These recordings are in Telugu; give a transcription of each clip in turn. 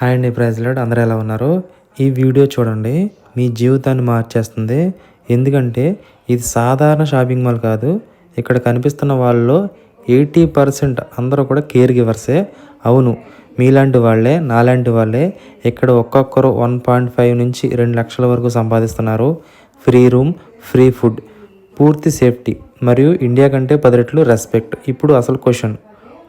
హాయ్ అండి, ప్రైజ్ లార్డ్. అందరూ ఎలా ఉన్నారు? ఈ వీడియో చూడండి, మీ జీవితాన్ని మార్చేస్తుంది. ఎందుకంటే ఇది సాధారణ షాపింగ్ మాల్ కాదు. ఇక్కడ కనిపిస్తున్న వాళ్ళలో 80% అందరూ కూడా కేర్ గివర్సే. అవును, మీలాంటి వాళ్ళే, నాలాంటి వాళ్ళే. ఇక్కడ ఒక్కొక్కరు 1.5 నుంచి 2 లక్షల వరకు సంపాదిస్తున్నారు. ఫ్రీ రూమ్, ఫ్రీ ఫుడ్, పూర్తి సేఫ్టీ మరియు ఇండియా కంటే 10 రెట్లు రెస్పెక్ట్. ఇప్పుడు అసలు క్వశ్చన్,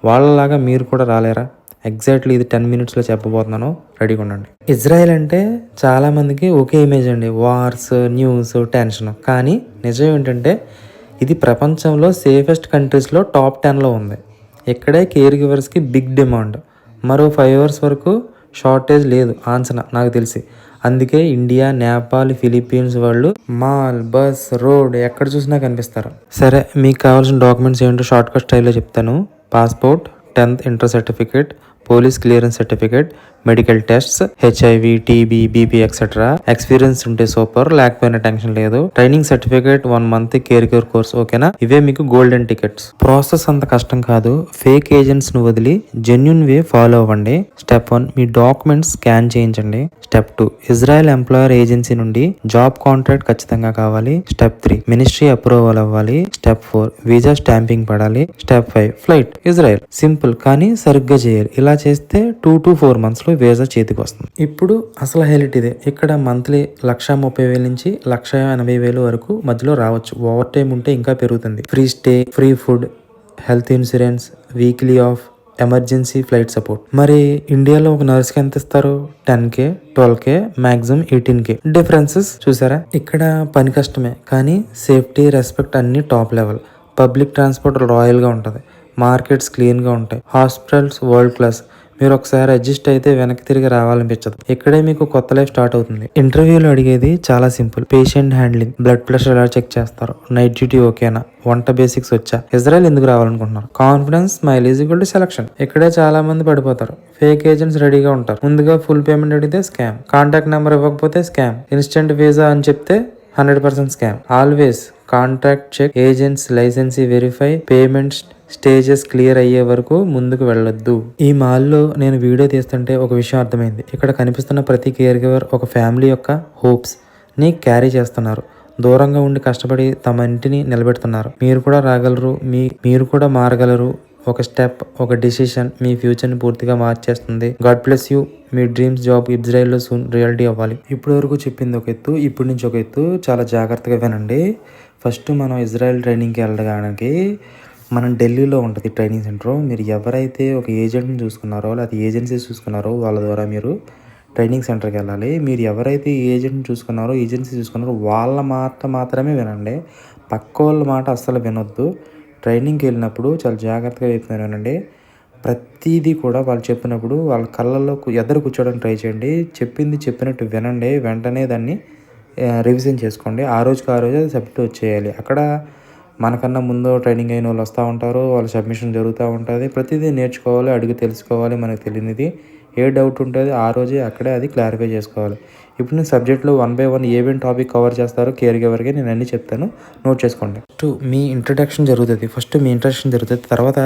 వాళ్ళలాగా మీరు కూడా రాలేరా? ఎగ్జాక్ట్లీ ఇది 10 మినిట్స్లో చెప్పబోతున్నాను, రెడీగా ఉండండి. ఇజ్రాయెల్ అంటే చాలామందికి ఒకే ఇమేజ్ అండి, వార్స్, న్యూస్, టెన్షన్. కానీ నిజం ఏంటంటే ఇది ప్రపంచంలో సేఫెస్ట్ కంట్రీస్లో టాప్ 10లో ఉంది. ఇక్కడే కేర్ గివర్స్కి బిగ్ డిమాండ్. మరో 5 అవర్స్ వరకు షార్టేజ్ లేదు ఆన్సర్ నాకు తెలిసి. అందుకే ఇండియా, నేపాల్, ఫిలిప్పీన్స్ వాళ్ళు మాల్, బస్, రోడ్ ఎక్కడ చూసినా కనిపిస్తారు. సరే, మీకు కావాల్సిన డాక్యుమెంట్స్ ఏంటో షార్ట్కట్ స్టైల్లో చెప్తాను. Passport, 10th inter certificate, police clearance certificate, medical tests, HIV, TB, BP etcetera. Experience ఉంటే సూపర్, లేకపోయినా టెన్షన్ లేదు. Training certificate, 1 month care course. ఓకేనా? ఇవే మీకు గోల్డెన్ టికెట్స్. ప్రాసెస్ అంత కష్టం కాదు. ఫేక్ ఏజెంట్స్ ను వదిలి జెన్యున్ వే ఫాలో అవ్వండి. స్టెప్ 1, మీ డాక్యుమెంట్స్ స్కాన్ చేయించండి. స్టెప్ 2, ఇజ్రాయెల్ ఎంప్లాయర్ ఏజెన్సీ నుండి జాబ్ కాంట్రాక్ట్ ఖచ్చితంగా కావాలి. స్టెప్ 3, మినిస్ట్రీ అప్రూవల్ అవ్వాలి. స్టెప్ 4, వీసా స్టాంపింగ్ పడాలి. Step 5, flight Israel. సింపుల్ కానీ సరిగ్గా చేయాలి. ఇలా చేస్తే 2 to 4 months వీసా చేతికి వస్తుంది. ఇప్పుడు అసలు హైలైట్ ఇదే. ఇక్కడ మంత్లీ 1,30,000 నుంచి 1,80,000 వరకు మధ్యలో రావచ్చు. ఓవర్ టైం ఉంటే ఇంకా పెరుగుతుంది. Free stay, free food, health insurance, weekly off, emergency flight support. మరి ఇండియాలో ఒక నర్స్కి ఎంత ఇస్తారు? 10K, 12K, maximum 18K. Differences చూసారా? ఇక్కడ పని కష్టమే కానీ సేఫ్టీ, రెస్పెక్ట్ అన్ని టాప్ లెవెల్. పబ్లిక్ ట్రాన్స్పోర్ట్ రాయల్గా ఉంటుంది. మార్కెట్స్ క్లీన్గా ఉంటాయి. Hospitals world class. మీరు ఒకసారి అడ్జస్ట్ అయితే వెనక్కి తిరిగి రావాలనిపించదు. ఇక్కడే మీకు కొత్త లైఫ్ స్టార్ట్ అవుతుంది. ఇంటర్వ్యూలో అడిగేది చాలా simple. Patient handling, blood pressure ఎలా చెక్ చేస్తారు, నైట్ డ్యూటీ ఓకేనా, వంట బేసిక్స్ వచ్చా, ఇజ్రాయెల్ ఎందుకు రావాలనుకుంటున్నారు, confidence, smile equal to selection. ఇక్కడే చాలా మంది పడిపోతారు. ఫేక్ ఏజెంట్స్ రెడీగా ఉంటారు. ముందుగా ఫుల్ పేమెంట్ అడిగితే స్కామ్, కాంటాక్ట్ నెంబర్ ఇవ్వకపోతే స్కామ్, ఇన్స్టెంట్ వీసా అని చెప్తే 100% scam. Always contract check, agents licensee verify, payments stages clear అయ్యే వరకు ముందుకు వెళ్ళొద్దు. ఈ మాల్లో నేను వీడియో తీస్తుంటే ఒక విషయం అర్థమైంది. ఇక్కడ కనిపిస్తున్న ప్రతి కేర్ గివర్ ఒక ఫ్యామిలీ యొక్క హోప్స్ ని క్యారీ చేస్తున్నారు. దూరంగా ఉండి కష్టపడి తమ ఇంటిని నిలబెడుతున్నారు. మీరు కూడా రాగలరు, మీరు కూడా మారగలరు. ఒక స్టెప్, ఒక డిసిషన్ మీ ఫ్యూచర్ని పూర్తిగా మార్చేస్తుంది. God bless you. మీ డ్రీమ్స్ జాబ్ ఇజ్రాయెల్లో సూన్ రియాలిటీ అవ్వాలి. ఇప్పటి వరకు చెప్పింది ఒక ఎత్తు, ఇప్పటి నుంచి ఒక ఎత్తు. చాలా జాగ్రత్తగా వినండి. ఫస్ట్ మనం ఇజ్రాయెల్ ట్రైనింగ్కి వెళ్ళడానికి మనం ఢిల్లీలో ఉంటుంది ట్రైనింగ్ సెంటర్. మీరు ఎవరైతే ఒక ఏజెంట్ని చూసుకున్నారో లేదా ఏజెన్సీస్ చూసుకున్నారో వాళ్ళ ద్వారా మీరు ట్రైనింగ్ సెంటర్కి వెళ్ళాలి. మీరు ఎవరైతే ఏజెంట్ని చూసుకున్నారో, ఏజెన్సీ చూసుకున్నారో వాళ్ళ మాట మాత్రమే వినండి. పక్క వాళ్ళ మాట అస్సలు వినొద్దు. ట్రైనింగ్కి వెళ్ళినప్పుడు చాలా జాగ్రత్తగా చెప్తున్నారు వినండి. ప్రతిదీ కూడా వాళ్ళు చెప్పినప్పుడు వాళ్ళ కళ్ళల్లో ఎదురు కూర్చోవడానికి ట్రై చేయండి. చెప్పింది చెప్పినట్టు వినండి. వెంటనే దాన్ని రివిజన్ చేసుకోండి. ఆ రోజుకి ఆ రోజు అది సబ్మిట్ వచ్చేయాలి. అక్కడ మనకన్నా ముందు ట్రైనింగ్ అయిన వాళ్ళు వస్తూ ఉంటారు. వాళ్ళ సబ్మిషన్ జరుగుతూ ఉంటుంది. ప్రతిదీ నేర్చుకోవాలి, అడిగి తెలుసుకోవాలి. మనకు తెలియనిది ఏ డౌట్ ఉంటుంది ఆ రోజే అక్కడే అది క్లారిఫై చేసుకోవాలి. ఇప్పుడు నేను సబ్జెక్ట్లో 1 by 1 ఏమేమి టాపిక్ కవర్ చేస్తారో కేర్ గివర్కి నేను అన్నీ చెప్తాను, నోట్ చేసుకోండి. ఫస్ట్ మీ ఇంట్రడక్షన్ జరుగుతుంది. తర్వాత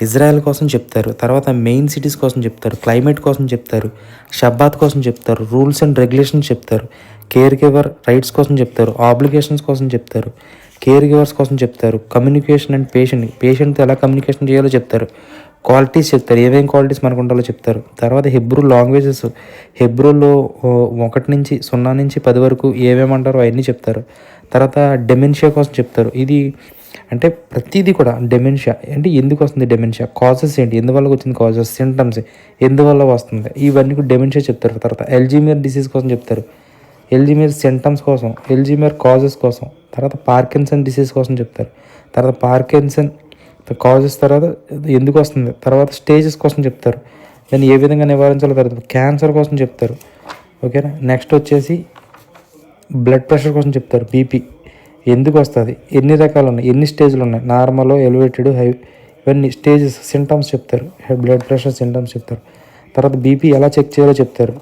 ఇజ్రాయెల్ కోసం చెప్తారు. తర్వాత మెయిన్ సిటీస్ కోసం చెప్తారు, క్లైమేట్ కోసం చెప్తారు, షబ్బాత్ కోసం చెప్తారు, రూల్స్ అండ్ రెగ్యులేషన్స్ చెప్తారు, కేర్ గివర్ రైట్స్ కోసం చెప్తారు, ఆబ్లిగేషన్స్ కోసం చెప్తారు, కేర్ గివర్స్ కోసం చెప్తారు, కమ్యూనికేషన్ అండ్ పేషెంట్తో ఎలా కమ్యూనికేషన్ చేయాలో చెప్తారు, క్వాలిటీస్ చెప్తారు, ఏమేం క్వాలిటీస్ మనకు ఉండాలో చెప్తారు. తర్వాత హెబ్రూ లాంగ్వేజెస్, హెబ్రూలో 1 నుంచి 0 నుంచి 10 వరకు ఏమేమంటారో అవన్నీ చెప్తారు. తర్వాత డెమెన్షియా కోసం చెప్తారు. ఇది అంటే ప్రతిదీ కూడా డెమెన్షియా అంటే ఎందుకు వస్తుంది, డెమెన్షియా కాజెస్ ఏంటి, ఎందువల్ల వచ్చింది, కాజెస్, సింటమ్స్ ఎందువల్ల వస్తుంది, ఇవన్నీ కూడా డెమెన్షియా చెప్తారు. తర్వాత ఎల్జీమియర్ డిసీజ్ కోసం చెప్తారు, ఎల్జీమియర్ సింటమ్స్ కోసం, ఎల్జీమియర్ కాజెస్ కోసం. తర్వాత పార్కిన్సన్ డిసీజ్ కోసం చెప్తారు. తర్వాత పార్కిన్సన్ కాజెస్, తర్వాత ఎందుకు వస్తుంది, తర్వాత స్టేజెస్ కోసం చెప్తారు, దాన్ని ఏ విధంగా నివారించాలో. తర్వాత క్యాన్సర్ కోసం చెప్తారు. ఓకేనా? నెక్స్ట్ వచ్చేసి బ్లడ్ ప్రెషర్ కోసం చెప్తారు, బీపీ ఎందుకు వస్తుంది, ఎన్ని రకాలు ఉన్నాయి, ఎన్ని స్టేజ్లు ఉన్నాయి, నార్మల్, ఎలివేటెడ్, హై, ఇవన్నీ స్టేజెస్, సింటమ్స్ చెప్తారు. బ్లడ్ ప్రెషర్ సింటమ్స్ చెప్తారు. తర్వాత బీపీ ఎలా చెక్ చేయాలో చెప్తారు.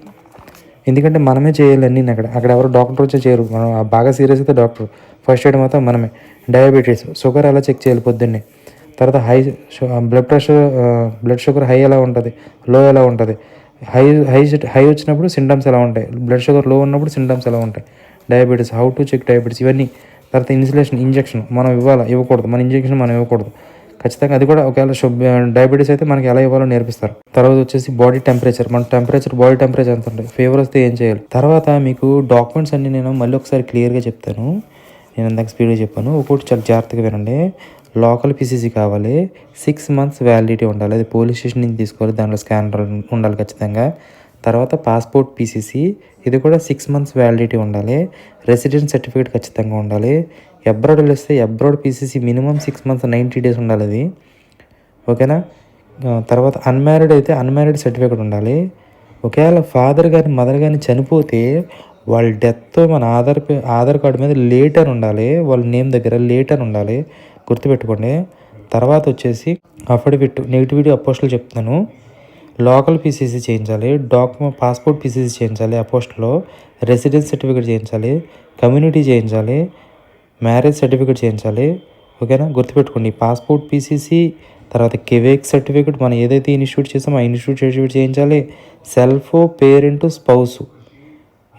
ఎందుకంటే మనమే చేయాలి అన్నీ. అక్కడ ఎవరు డాక్టర్ వచ్చి చేయరు. మనం బాగా సీరియస్ అయితే డాక్టర్, ఫస్ట్ ఎయిడ్ మాత్రం మనమే. డయాబెటీస్, షుగర్ ఎలా చెక్ చేయాలి పొద్దున్నే. తర్వాత బ్లడ్ షుగర్ హై ఎలా ఉంటుంది, లో ఎలా ఉంటుంది, హై హై హై వచ్చినప్పుడు సింటమ్స్ ఎలా ఉంటాయి, బ్లడ్ షుగర్ లో ఉన్నప్పుడు సింటమ్స్ ఎలా ఉంటాయి, diabetes, how to check diabetes, ఇవన్నీ. తర్వాత ఇంజెక్షన్ మనం ఇవ్వకూడదు, మన ఇంజెక్షన్ మనం ఇవ్వకూడదు ఖచ్చితంగా. అది కూడా ఒకవేళ డయాబెటీస్ అయితే మనకి ఎలా ఇవ్వాలో నేర్పిస్తారు. తర్వాత వచ్చేసి బాడీ టెంపరేచర్, మన బాడీ టెంపరేచర్ ఎంత ఉంటుంది, ఫీవర్ వస్తే ఏం చేయాలి. తర్వాత మీకు డాక్యుమెంట్స్ అన్ని నేను మళ్ళీ ఒకసారి క్లియర్గా చెప్తాను. నేను ఇందాక స్పీడ్గా చెప్పాను, ఒక్కొక్కటి చాలా జాగ్రత్తగా వినండి. లోకల్ పీసీసీ కావాలి, 6 months వ్యాలిడిటీ ఉండాలి, అది పోలీస్ స్టేషన్ నుంచి తీసుకోవాలి, దాంట్లో స్కానర్ ఉండాలి ఖచ్చితంగా. తర్వాత పాస్పోర్ట్ పీసీసీ, ఇది కూడా 6 months వ్యాలిడిటీ ఉండాలి, రెసిడెన్స్ సర్టిఫికేట్ ఖచ్చితంగా ఉండాలి. అబ్రాడ్ వెళ్ళిస్తే abroad PCC minimum 6 months 90 days ఉండాలి అది, ఓకేనా. తర్వాత అన్మ్యారీడ్ అయితే అన్మ్యారీడ్ సర్టిఫికేట్ ఉండాలి. ఒకవేళ ఫాదర్ కానీ మదర్ కానీ చనిపోతే వాళ్ళ డెత్ మన ఆధార్ కార్డు మీద లేట్ అని ఉండాలి, వాళ్ళ నేమ్ దగ్గర లేట్ అని ఉండాలి, గుర్తుపెట్టుకోండి. తర్వాత వచ్చేసి అఫిడవిట్, నెగిటివిటీ అపోస్టులు చెప్తాను. లోకల్ పీసీసీ చేయించాలి, పాస్పోర్ట్ పీసీసీ చేయించాలి, అపోస్ట్లో రెసిడెన్స్ సర్టిఫికేట్ చేయించాలి, కమ్యూనిటీ చేయించాలి, మ్యారేజ్ సర్టిఫికేట్ చేయించాలి, ఓకేనా. గుర్తుపెట్టుకోండి, పాస్పోర్ట్ పీసీసీ, తర్వాత కెవేక్ సర్టిఫికేట్, మనం ఏదైతే ఇన్స్టిట్యూట్ చేసామో ఆ ఇన్స్టిట్యూట్ సర్టిఫికేట్ చేయించాలి, సెల్ఫ్, పేరెంట్, స్పౌస్,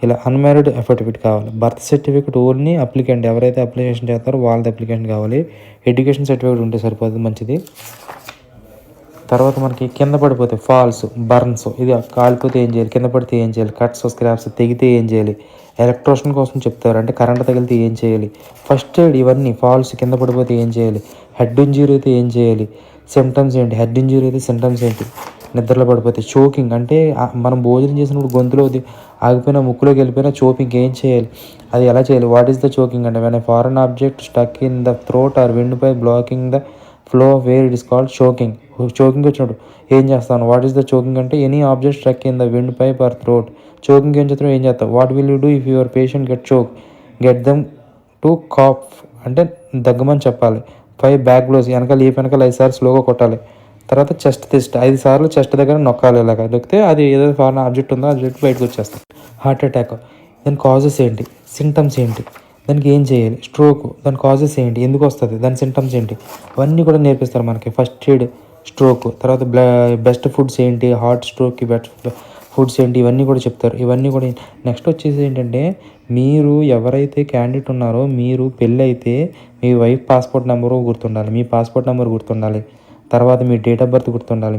ఇలా అన్మ్యారీడ్ అఫిడవిట్ కావాలి. బర్త్ సర్టిఫికేట్ ఓన్లీ అప్లికెంట్ ఎవరైతే అప్లికేషన్ చేస్తారో వాళ్ళది అప్లికేషన్ కావాలి. ఎడ్యుకేషన్ సర్టిఫికేట్ ఉంటే సరిపోతుంది, మంచిది. తర్వాత మనకి కింద పడిపోతే ఫాల్స్, బర్న్స్, ఇది కాలిపోతే ఏం చేయాలి, కింద పడితే ఏం చేయాలి, కట్స్, స్క్రాప్స్ తెగితే ఏం చేయాలి, ఎలక్ట్రోషన్ కోసం చెప్తారు, అంటే కరెంట్ తగిలితే ఏం చేయాలి, ఫస్ట్ ఎయిడ్, ఇవన్నీ. ఫాల్స్, కింద పడిపోతే ఏం చేయాలి, హెడ్ ఇంజ్యూరీ అయితే ఏం చేయాలి, సిమ్టమ్స్ ఏంటి, హెడ్ ఇంజ్యూరీ అయితే సిమ్టమ్స్ ఏంటి, నిద్రలో పడిపోతే చోకింగ్, అంటే మనం భోజనం చేసినప్పుడు గొంతులో ఆగిపోయినా ముక్కులోకి వెళ్ళిపోయినా చోకింగ్ ఏం చేయాలి, అది ఎలా చేయాలి. వాట్ ఈస్ ద చోకింగ్ అంటే when a foreign object stuck in the throat or windpipe blocking the flow of air, it is called choking. Choking వచ్చినప్పుడు ఏం చేస్తాను, వాట్ ఈస్ ద చోకింగ్ అంటే any object struck in the windpipe or throat. Choking ఏం చేస్తావు, ఏం చేస్తావు. What will you do if your patient get them to cough, అంటే దగ్గమని చెప్పాలి. 5 back blows, వెనకాల 5 సార్లు స్లోగా కొట్టాలి. తర్వాత చెస్ట్ 5 సార్లు చెస్ట్ దగ్గర నొక్కాలి, ఇలాగ నొక్కితే అది ఏదైతే ఫారెన్ ఆబ్జెక్ట్ ఉందో ఆబ్జెక్ట్ బయటకు వచ్చేస్తుంది. హార్ట్ అటాక్, దాని కాజెస్ ఏంటి, సింటమ్స్ ఏంటి, దానికి ఏం చేయాలి. స్ట్రోక్, దాని కాజెస్ ఏంటి, ఎందుకు వస్తుంది, దాని సింటమ్స్ ఏంటి, అవన్నీ కూడా నేర్పిస్తారు మనకి. ఫస్ట్ ఎయిడ్ స్ట్రోక్, తర్వాత బెస్ట్ ఫుడ్స్ ఏంటి, హార్ట్ స్ట్రోక్కి బెస్ట్ ఫుడ్స్ ఏంటి, ఇవన్నీ కూడా చెప్తారు. ఇవన్నీ కూడా నెక్స్ట్ వచ్చేసి ఏంటంటే, మీరు ఎవరైతే క్యాండిడేట్ ఉన్నారో, మీరు పెళ్ళి అయితే మీ వైఫ్ పాస్పోర్ట్ నెంబరు గుర్తుండాలి, మీ పాస్పోర్ట్ నెంబర్ గుర్తుండాలి, తర్వాత మీ డేట్ ఆఫ్ బర్త్ గుర్తుండాలి.